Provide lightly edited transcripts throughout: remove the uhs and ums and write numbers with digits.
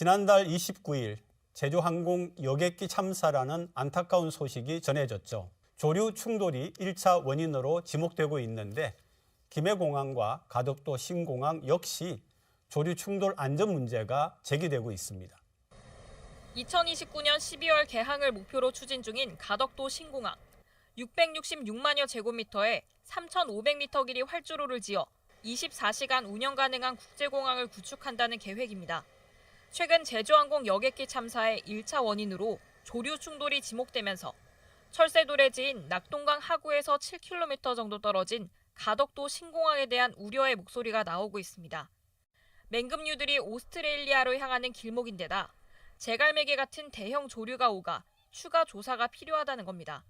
지난달 29일 제주항공 여객기 참사라는 안타까운 소식이 전해졌죠. 조류 충돌이 1차 원인으로 지목되고 있는데 김해공항과 가덕도 신공항 역시 조류 충돌 안전 문제가 제기되고 있습니다. 2029년 12월 개항을 목표로 추진 중인 가덕도 신공항. 666만여 제곱미터에 3,500m 길이 활주로를 지어 24시간 운영 가능한 국제공항을 구축한다는 계획입니다. 최근 제주항공 여객기 참사의 1차 원인으로 조류 충돌이 지목되면서 철새도래지인 낙동강 하구에서 7km 정도 떨어진 가덕도 신공항에 대한 우려의 목소리가 나오고 있습니다. 맹금류들이 오스트레일리아로 향하는 길목인데다 제갈매기 같은 대형 조류가 오가 추가 조사가 필요하다는 겁니다.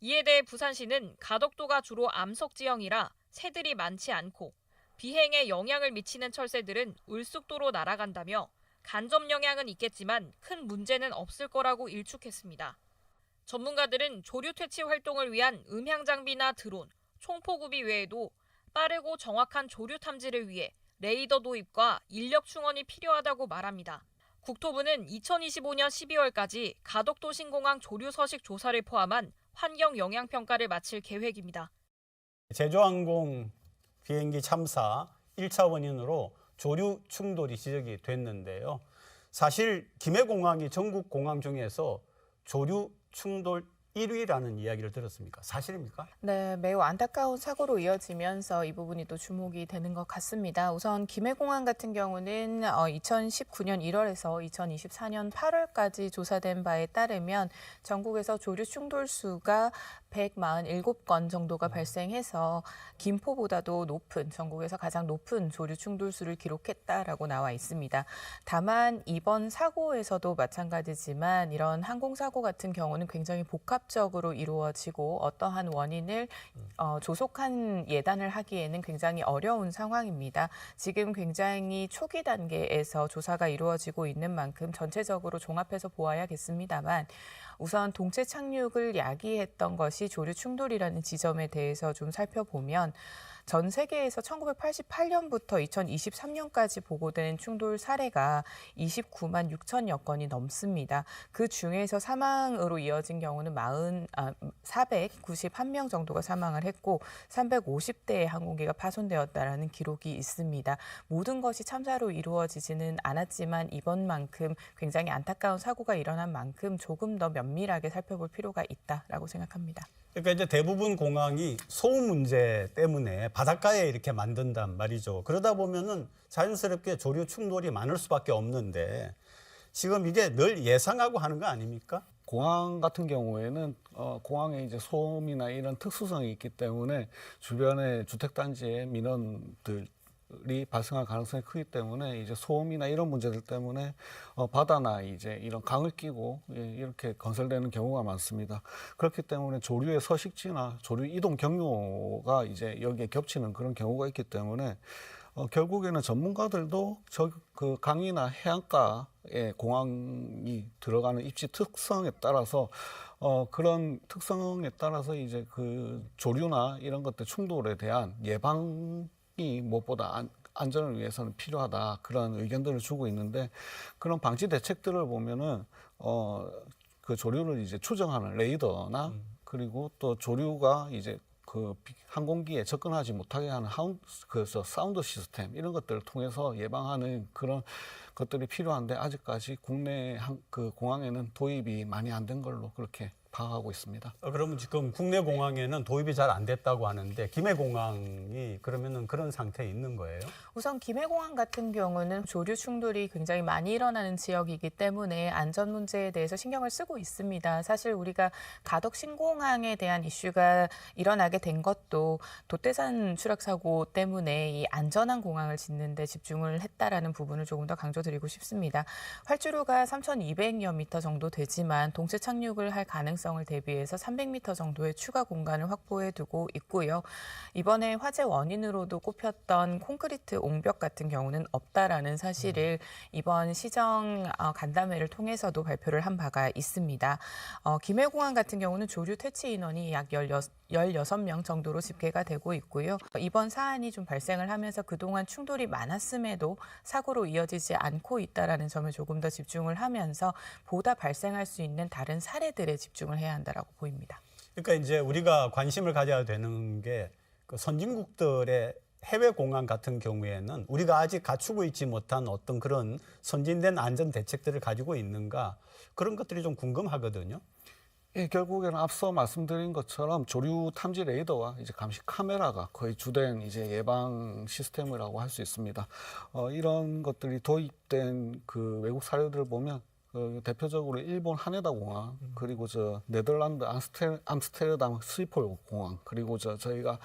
이에 대해 부산시는 가덕도가 주로 암석 지형이라 새들이 많지 않고 비행에 영향을 미치는 철새들은 울숙도로 날아간다며 간접 영향은 있겠지만 큰 문제는 없을 거라고 일축했습니다. 전문가들은 조류 퇴치 활동을 위한 음향 장비나 드론, 총포구비 외에도 빠르고 정확한 조류 탐지를 위해 레이더 도입과 인력 충원이 필요하다고 말합니다. 국토부는 2025년 12월까지 가덕도 신공항 조류 서식 조사를 포함한 환경 영향 평가를 마칠 계획입니다. 제주항공 비행기 참사 1차 원인으로 조류 충돌이 지적이 됐는데요. 사실 김해공항이 전국 공항 중에서 조류 충돌 1위라는 이야기를 들었습니까? 사실입니까? 네, 매우 안타까운 사고로 이어지면서 이 부분이 또 주목이 되는 것 같습니다. 우선 김해공항 같은 경우는 2019년 1월에서 2024년 8월까지 조사된 바에 따르면 전국에서 조류 충돌 수가 147건 정도가 발생해서 김포보다도 높은, 전국에서 가장 높은 조류 충돌 수를 기록했다라고 나와 있습니다. 다만 이번 사고에서도 마찬가지지만 이런 항공사고 같은 경우는 굉장히 복합적으로 이루어지고 어떠한 원인을 조속한 예단을 하기에는 굉장히 어려운 상황입니다. 지금 굉장히 초기 단계에서 조사가 이루어지고 있는 만큼 전체적으로 종합해서 보아야겠습니다만 우선 동체 착륙을 야기했던 것이 조류 충돌이라는 지점에 대해서 좀 살펴보면 전 세계에서 1988년부터 2023년까지 보고된 충돌 사례가 29만 6천여 건이 넘습니다. 그 중에서 사망으로 이어진 경우는 491명 정도가 사망을 했고 350대의 항공기가 파손되었다라는 기록이 있습니다. 모든 것이 참사로 이루어지지는 않았지만 이번만큼 굉장히 안타까운 사고가 일어난 만큼 조금 더 면밀하게 살펴볼 필요가 있다라고 생각합니다. 그러니까 이제 대부분 공항이 소음 문제 때문에 바닷가에 이렇게 만든단 말이죠. 그러다 보면은 자연스럽게 조류 충돌이 많을 수밖에 없는데 지금 이게 늘 예상하고 하는 거 아닙니까? 공항 같은 경우에는 공항에 이제 소음이나 이런 특수성이 있기 때문에 주변의 주택단지의 민원들이 발생할 가능성이 크기 때문에 이제 소음이나 이런 문제들 때문에 바다나 이제 이런 강을 끼고 이렇게 건설되는 경우가 많습니다. 그렇기 때문에 조류의 서식지나 조류 이동 경로가 이제 여기에 겹치는 그런 경우가 있기 때문에 결국에는 전문가들도 그 강이나 해안가에 공항이 들어가는 입지 특성에 따라서 그런 특성에 따라서 이제 그 조류나 이런 것들 충돌에 대한 예방이 무엇보다 안전을 위해서는 필요하다 그런 의견들을 주고 있는데 그런 방지 대책들을 보면은 그 조류를 이제 추정하는 레이더나 그리고 또 조류가 이제 그 항공기에 접근하지 못하게 하는 그래서 사운드 시스템 이런 것들을 통해서 예방하는 그런 것들이 필요한데 아직까지 국내 그 공항에는 도입이 많이 안 된 걸로 그렇게 파악하고 있습니다. 그러면 지금 국내 공항에는 도입이 잘 안 됐다고 하는데 김해공항이 그러면은 그런 상태에 있는 거예요? 우선 김해공항 같은 경우는 조류 충돌이 굉장히 많이 일어나는 지역이기 때문에 안전 문제에 대해서 신경을 쓰고 있습니다. 사실 우리가 가덕 신공항에 대한 이슈가 일어나게 된 것도 돛대산 추락 사고 때문에 이 안전한 공항을 짓는 데 집중을 했다라는 부분을 조금 더 강조드리고 싶습니다. 활주로가 3,200여 미터 정도 되지만 동체 착륙을 할 가능성이 발생을 대비해서 300m 정도의 추가 공간을 확보해 두고 있고요. 이번에 화재 원인으로도 꼽혔던 콘크리트 옹벽 같은 경우는 없다라는 사실을 이번 시정 간담회를 통해서도 발표를 한 바가 있습니다. 김해공항 같은 경우는 조류 퇴치 인원이 약 16명 정도로 집계가 되고 있고요. 이번 사안이 좀 발생을 하면서 그동안 충돌이 많았음에도 사고로 이어지지 않고 있다라는 점에 조금 더 집중을 하면서 보다 발생할 수 있는 다른 사례들에 집중을 해야 한다라고 보입니다. 그러니까 이제 우리가 관심을 가져야 되는 게 그 선진국들의 해외 공항 같은 경우에는 우리가 아직 갖추고 있지 못한 어떤 그런 선진된 안전 대책들을 가지고 있는가 그런 것들이 좀 궁금하거든요. 예, 결국에는 앞서 말씀드린 것처럼 조류 탐지 레이더와 이제 감시 카메라가 거의 주된 이제 예방 시스템이라고 할 수 있습니다. 이런 것들이 도입된 그 외국 사례들을 보면 대표적으로 일본 하네다 공항, 그리고 네덜란드 암스테르담 스chiphol 공항, 그리고 저희가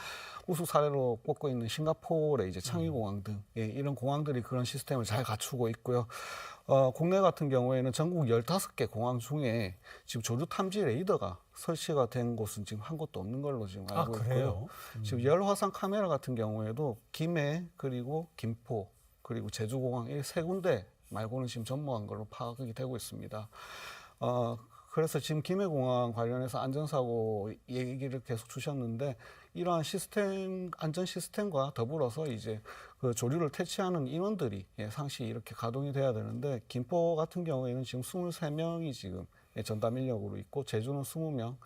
우수 사례로 꼽고 있는 싱가포르의 이제 창의 공항 등 이런 공항들이 그런 시스템을 잘 갖추고 있고요. 국내 같은 경우에는 전국 15개 공항 중에 지금 조류 탐지 레이더가 설치가 된 곳은 지금 한 곳도 없는 걸로 지금 알고 있고요. 지금 열화상 카메라 같은 경우에도 김해, 그리고 김포, 그리고 제주공항 이 세 군데 말고는 지금 전무한 걸로 파악이 되고 있습니다. 그래서 지금 김해공항 관련해서 안전사고 얘기를 계속 주셨는데 이러한 시스템, 안전 시스템과 더불어서 이제 그 조류를 퇴치하는 인원들이 상시 이렇게 가동이 돼야 되는데 김포 같은 경우에는 지금 23명이 지금 전담 인력으로 있고 제주는 20명.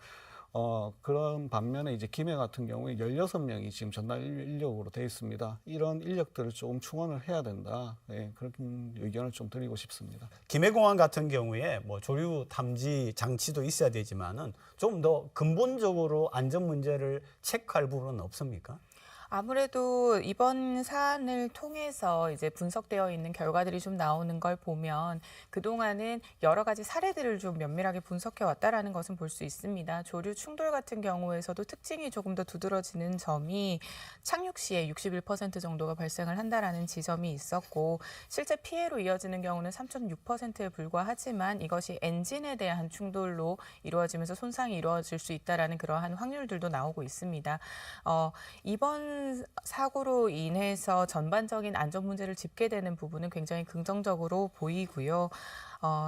그런 반면에 이제 김해 같은 경우에 16명이 지금 전담 인력으로 돼 있습니다. 이런 인력들을 조금 충원을 해야 된다. 그런 의견을 좀 드리고 싶습니다. 김해공항 같은 경우에 뭐 조류 탐지 장치도 있어야 되지만은 좀 더 근본적으로 안전 문제를 체크할 부분은 없습니까? 아무래도 이번 사안을 통해서 이제 분석되어 있는 결과들이 좀 나오는 걸 보면 그동안은 여러 가지 사례들을 좀 면밀하게 분석해 왔다라는 것은 볼 수 있습니다. 조류 충돌 같은 경우에서도 특징이 조금 더 두드러지는 점이 착륙 시에 61% 정도가 발생을 한다라는 지점이 있었고 실제 피해로 이어지는 경우는 3.6%에 불과하지만 이것이 엔진에 대한 충돌로 이루어지면서 손상이 이루어질 수 있다라는 그러한 확률들도 나오고 있습니다. 이번 사고로 인해서 전반적인 안전 문제를 짚게 되는 부분은 굉장히 긍정적으로 보이고요.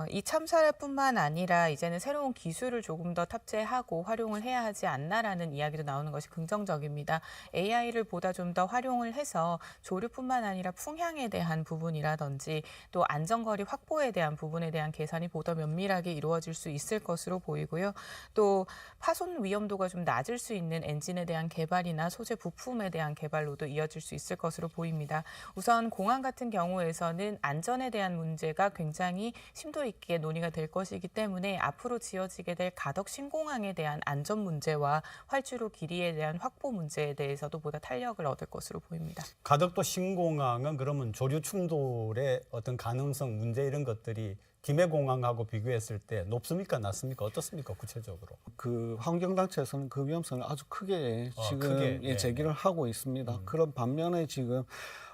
이 참사뿐만 아니라 이제는 새로운 기술을 조금 더 탑재하고 활용을 해야 하지 않나라는 이야기도 나오는 것이 긍정적입니다. AI를 보다 좀 더 활용을 해서 조류뿐만 아니라 풍향에 대한 부분이라든지 또 안전거리 확보에 대한 부분에 대한 계산이 보다 면밀하게 이루어질 수 있을 것으로 보이고요. 또 파손 위험도가 좀 낮을 수 있는 엔진에 대한 개발이나 소재 부품에 대한 개발로도 이어질 수 있을 것으로 보입니다. 우선 공항 같은 경우에서는 안전에 대한 문제가 굉장히 심도 있게 논의가 될 것이기 때문에 앞으로 지어지게 될 가덕 신공항에 대한 안전 문제와 활주로 길이에 대한 확보 문제에 대해서도 보다 탄력을 얻을 것으로 보입니다. 가덕도 신공항은 그러면 조류 충돌의 어떤 가능성 문제 이런 것들이 김해공항하고 비교했을 때 높습니까, 낮습니까, 어떻습니까, 구체적으로? 그 환경단체에서는 그 위험성을 아주 크게 지금 네. 제기를 하고 있습니다. 그런 반면에 지금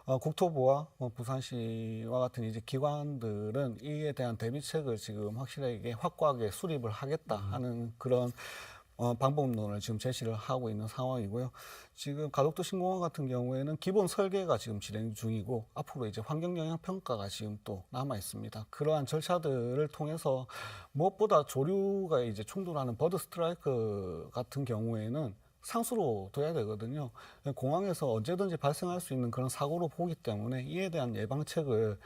국토부와 부산시와 같은 이제 기관들은 이에 대한 대비책을 지금 확실하게 확고하게 수립을 하겠다 하는 그런 방법론을 지금 제시를 하고 있는 상황이고요. 지금 가덕도 신공항 같은 경우에는 기본 설계가 지금 진행 중이고 앞으로 이제 환경영향 평가가 지금 또 남아 있습니다. 그러한 절차들을 통해서 무엇보다 조류가 이제 충돌하는 버드 스트라이크 같은 경우에는 상수로 둬야 되거든요. 공항에서 언제든지 발생할 수 있는 그런 사고로 보기 때문에 이에 대한 예방책을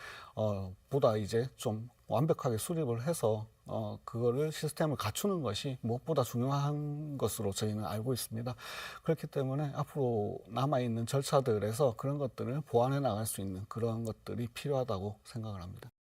보다 이제 좀 완벽하게 수립을 해서 그거를 시스템을 갖추는 것이 무엇보다 중요한 것으로 저희는 알고 있습니다. 그렇기 때문에 앞으로 남아있는 절차들에서 그런 것들을 보완해 나갈 수 있는 그런 것들이 필요하다고 생각을 합니다.